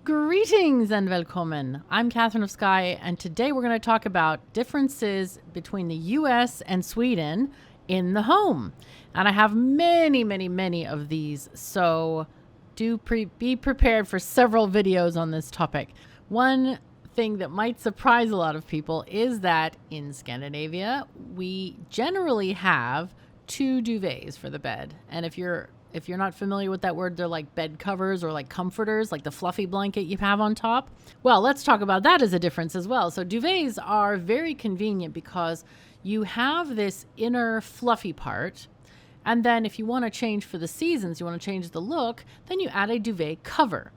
Greetings and welcome. I'm Catherine of Sky, and today we're going to talk about differences between the US and Sweden in the home. And I have many of these, so be prepared for several videos on this topic. One thing that might surprise a lot of people is that in Scandinavia, we generally have 2 duvets for the bed. And if you're not familiar with that word, they're like bed covers or like comforters, like the fluffy blanket you have on top. Well, let's talk about that as a difference as well. So duvets are very convenient because you have this inner fluffy part. And then if you want to change for the seasons, you want to change the look, then you add a duvet cover.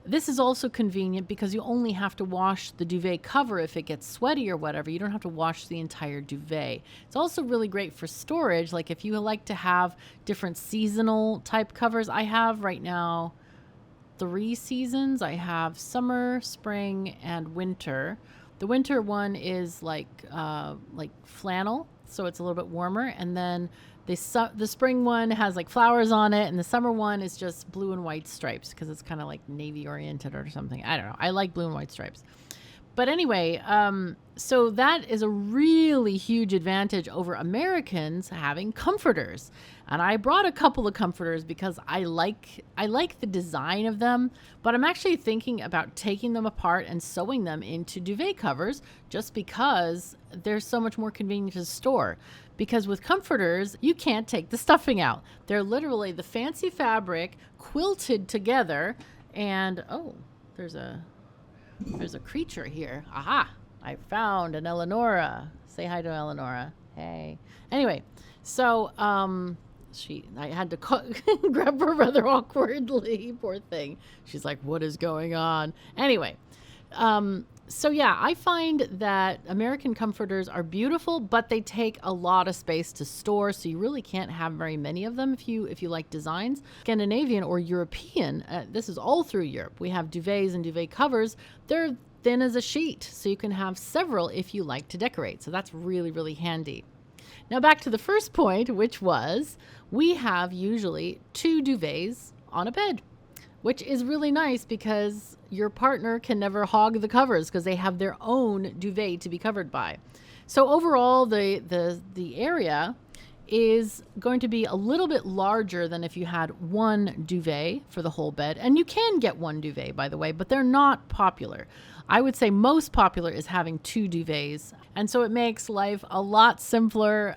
This is also convenient because you only have to wash the duvet cover if it gets sweaty or whatever. You don't have to wash the entire duvet. It's also really great for storage. Like if you like to have different seasonal type covers. I have right now 3 seasons. I have summer, spring, and winter. The winter one is like flannel, so it's a little bit warmer. And then the spring one has like flowers on it, and the summer one is just blue and white stripes because it's kind of like navy oriented or something. I don't know. I like blue and white stripes. But anyway, so that is a really huge advantage over Americans having comforters. And I brought a couple of comforters because I like the design of them, but I'm actually thinking about taking them apart and sewing them into duvet covers just because they're so much more convenient to store. Because with comforters, you can't take the stuffing out. They're literally the fancy fabric quilted together. And, oh, there's a creature here. Aha! I found an Eleonora. Say hi to Eleonora. Hey. Anyway, so I had to grab her rather awkwardly. Poor thing. She's like, what is going on? Anyway, so yeah, I find that American comforters are beautiful, but they take a lot of space to store, so you really can't have very many of them if you like designs. Scandinavian or European, this is all through Europe. We have duvets and duvet covers. They're thin as a sheet, so you can have several if you like to decorate. So that's really handy. Now back to the first point, which was we have usually 2 duvets on a bed, which is really nice because your partner can never hog the covers because they have their own duvet to be covered by. So overall, the area is going to be a little bit larger than if you had 1 duvet for the whole bed. And you can get 1 duvet, by the way, but they're not popular. I would say most popular is having 2 duvets. And so it makes life a lot simpler.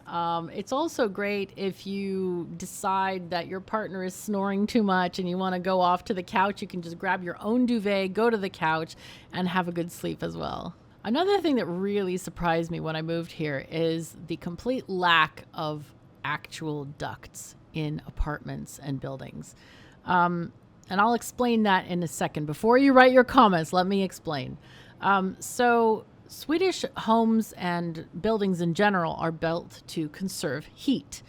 It's also great if you decide that your partner is snoring too much and you want to go off to the couch. You can just grab your own duvet, go to the couch, and have a good sleep as well. Another thing that really surprised me when I moved here is the complete lack of actual ducts in apartments and buildings. And I'll explain that in a second. Before you write your comments, let me explain. So Swedish homes and buildings in general are built to conserve heat.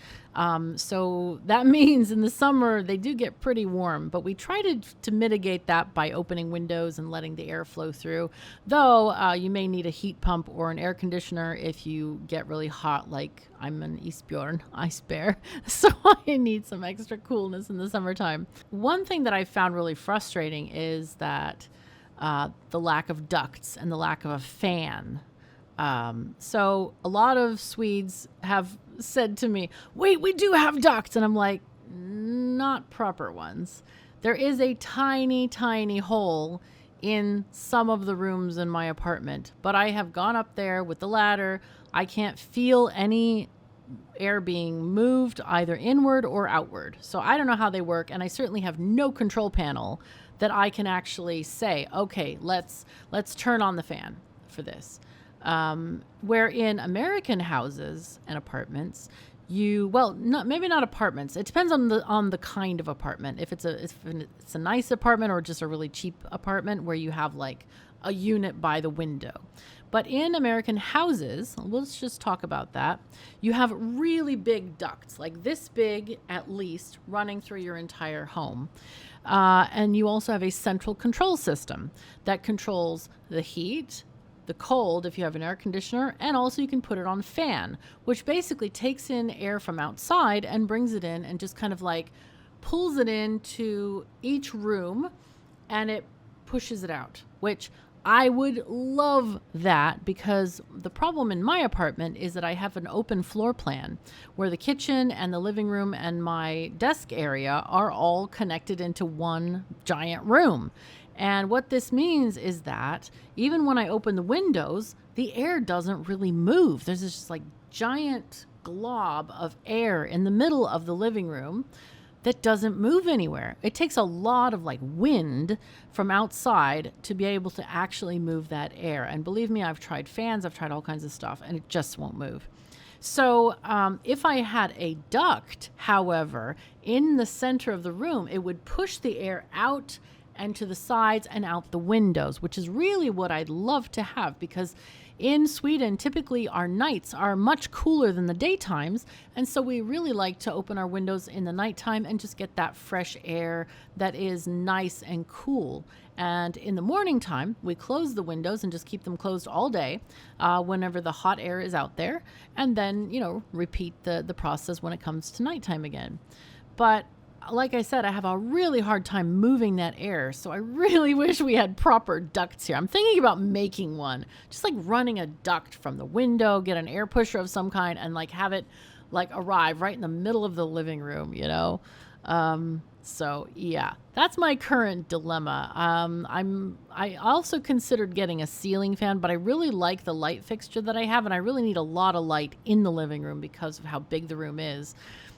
So that means in the summer they do get pretty warm, but we try to mitigate that by opening windows and letting the air flow through. Though you may need a heat pump or an air conditioner if you get really hot, like I'm an isbjörn, ice bear, so I need some extra coolness in the summertime. One thing that I found really frustrating is that the lack of ducts and the lack of a fan. So a lot of Swedes have said to me, wait, we do have ducts. And I'm like, not proper ones. There is a tiny hole in some of the rooms in my apartment, but I have gone up there with the ladder. I can't feel any air being moved either inward or outward. So I don't know how they work. And I certainly have no control panel that I can actually say, okay, let's turn on the fan for this. Where in American houses and apartments, maybe not apartments. It depends on the kind of apartment. If it's a nice apartment or just a really cheap apartment where you have like a unit by the window. But in American houses, let's just talk about that. You have really big ducts, like this big at least, running through your entire home. And you also have a central control system that controls the heat, the cold if you have an air conditioner, and also you can put it on fan, which basically takes in air from outside and brings it in and just kind of like pulls it into each room, and it pushes it out, which I would love that, because the problem in my apartment is that I have an open floor plan where the kitchen and the living room and my desk area are all connected into one giant room. And what this means is that even when I open the windows, the air doesn't really move. There's this just like giant glob of air in the middle of the living room that doesn't move anywhere. It takes a lot of like wind from outside to be able to actually move that air. And believe me, I've tried fans, I've tried all kinds of stuff, and it just won't move. So if I had a duct, however, in the center of the room, it would push the air out and to the sides and out the windows, which is really what I'd love to have, because in Sweden, typically our nights are much cooler than the daytimes, and so we really like to open our windows in the nighttime and just get that fresh air that is nice and cool. And in the morning time, we close the windows and just keep them closed all day whenever the hot air is out there, and then, repeat the process when it comes to nighttime again. But like I said, I have a really hard time moving that air, so I really wish we had proper ducts here. I'm thinking about making one, just like running a duct from the window, get an air pusher of some kind, and like have it like arrive right in the middle of the living room, So yeah, that's my current dilemma. I also considered getting a ceiling fan, but I really like the light fixture that I have, and I really need a lot of light in the living room because of how big the room is.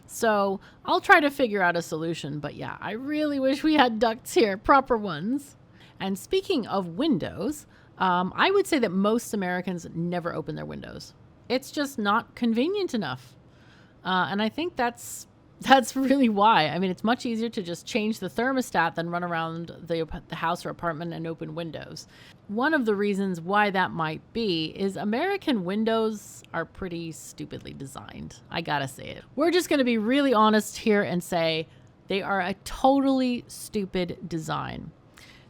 So I'll try to figure out a solution, but yeah, I really wish we had ducts here, proper ones. And speaking of windows, I would say that most Americans never open their windows. It's just not convenient enough. And I think that's really why. I mean, it's much easier to just change the thermostat than run around the house or apartment and open windows. One of the reasons why that might be is American windows are pretty stupidly designed. I gotta say it. We're just gonna be really honest here and say they are a totally stupid design.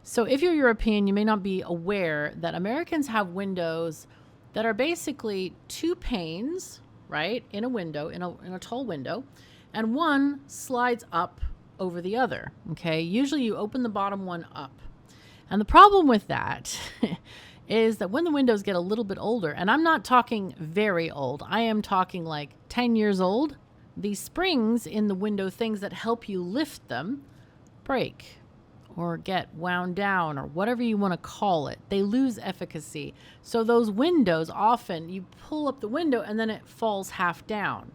So if you're European, you may not be aware that Americans have windows that are basically two panes, right, in a window, in a tall window, and one slides up over the other, okay? Usually you open the bottom one up. And the problem with that is that when the windows get a little bit older, and I'm not talking very old, I am talking like 10 years old, the springs in the window, things that help you lift them, break or get wound down or whatever you want to call it. They lose efficacy. So those windows, often you pull up the window and then it falls half down.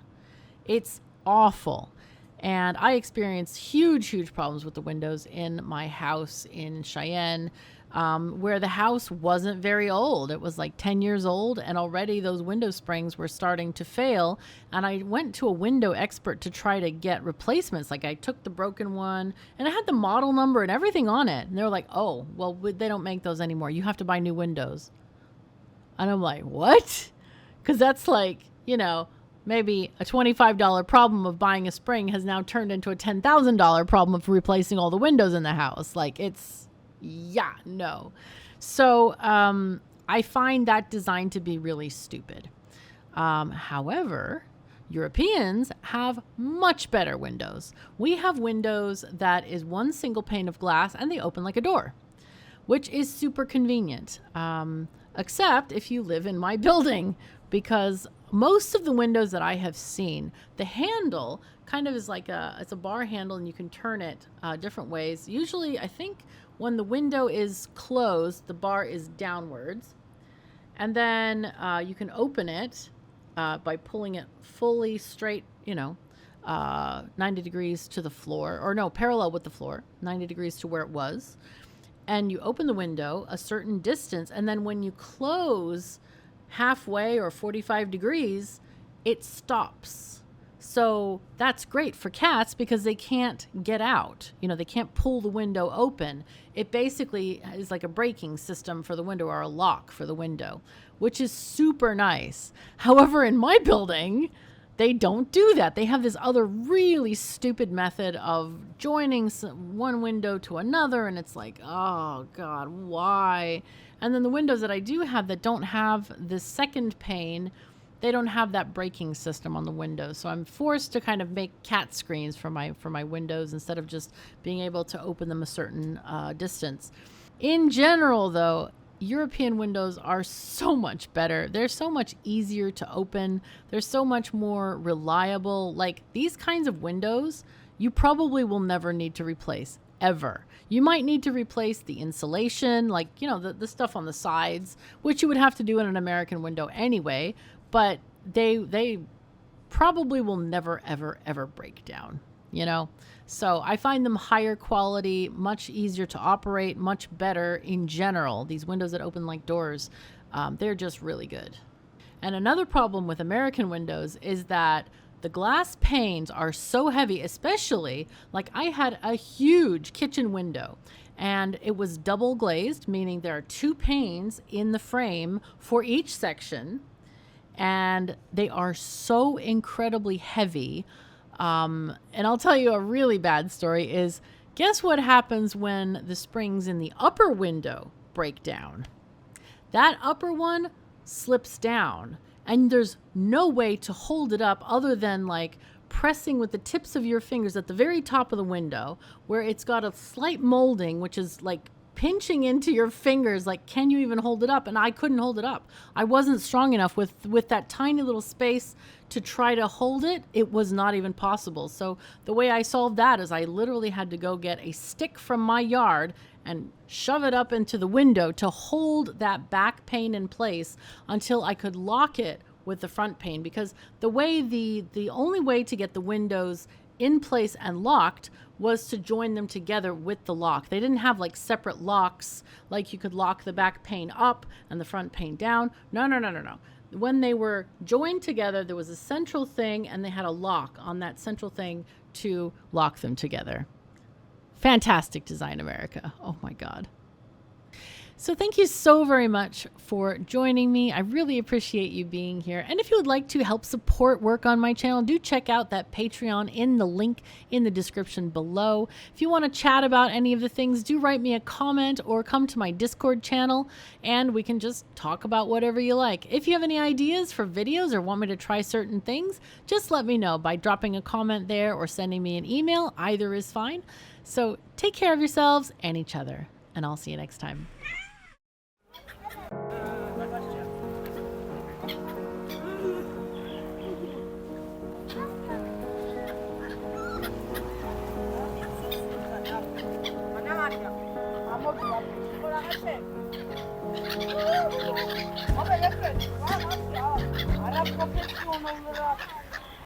It's awful. And I experienced huge problems with the windows in my house in Cheyenne, where the house wasn't very old. It was like 10 years old, and already those window springs were starting to fail. And I went to a window expert to try to get replacements. Like I took the broken one, and it had the model number and everything on it. And they were like, oh, well, they don't make those anymore. You have to buy new windows. And I'm like, what? Because that's like, maybe a $25 problem of buying a spring has now turned into a $10,000 problem of replacing all the windows in the house. Like no. So I find that design to be really stupid. However, Europeans have much better windows. We have windows that is one single pane of glass and they open like a door, which is super convenient. Except if you live in my building, because most of the windows that I have seen, the handle kind of is like it's a bar handle, and you can turn it different ways. Usually, I think when the window is closed, the bar is downwards. And then you can open it by pulling it fully straight, 90 degrees to the floor, or no, parallel with the floor, 90 degrees to where it was. And you open the window a certain distance, and then when you close halfway or 45 degrees, it stops. So that's great for cats because they can't get out. They can't pull the window open. It basically is like a braking system for the window or a lock for the window, which is super nice. However, in my building, they don't do that. They have this other really stupid method of joining one window to another, and it's like, oh God, why? And then the windows that I do have that don't have the second pane, they don't have that braking system on the windows. So I'm forced to kind of make cat screens for my windows instead of just being able to open them a certain distance. In general, though, European windows are so much better. They're so much easier to open. They're so much more reliable. Like these kinds of windows, you probably will never need to replace ever. You might need to replace the insulation, like, the stuff on the sides, which you would have to do in an American window anyway, but they probably will never, ever, ever break down, So I find them higher quality, much easier to operate, much better in general. These windows that open like doors, they're just really good. And another problem with American windows is that the glass panes are so heavy, especially like I had a huge kitchen window and it was double glazed, meaning there are 2 panes in the frame for each section. And they are so incredibly heavy. And I'll tell you a really bad story is, guess what happens when the springs in the upper window break down? That upper one slips down and there's no way to hold it up other than like pressing with the tips of your fingers at the very top of the window where it's got a slight molding, which is like pinching into your fingers, like, can you even hold it up? And I couldn't hold it up. I wasn't strong enough with that tiny little space to try to hold it. It was not even possible. So the way I solved that is I literally had to go get a stick from my yard and shove it up into the window to hold that back pane in place until I could lock it with the front pane, because the only way to get the windows in place and locked was to join them together with the lock. They didn't have like separate locks, like you could lock the back pane up and the front pane down. No. When they were joined together, there was a central thing and they had a lock on that central thing to lock them together. Fantastic design, America. Oh my God. So thank you so very much for joining me. I really appreciate you being here. And if you would like to help support work on my channel, do check out that Patreon in the link in the description below. If you want to chat about any of the things, do write me a comment or come to my Discord channel and we can just talk about whatever you like. If you have any ideas for videos or want me to try certain things, just let me know by dropping a comment there or sending me an email. Either is fine. So take care of yourselves and each other, and I'll see you next time.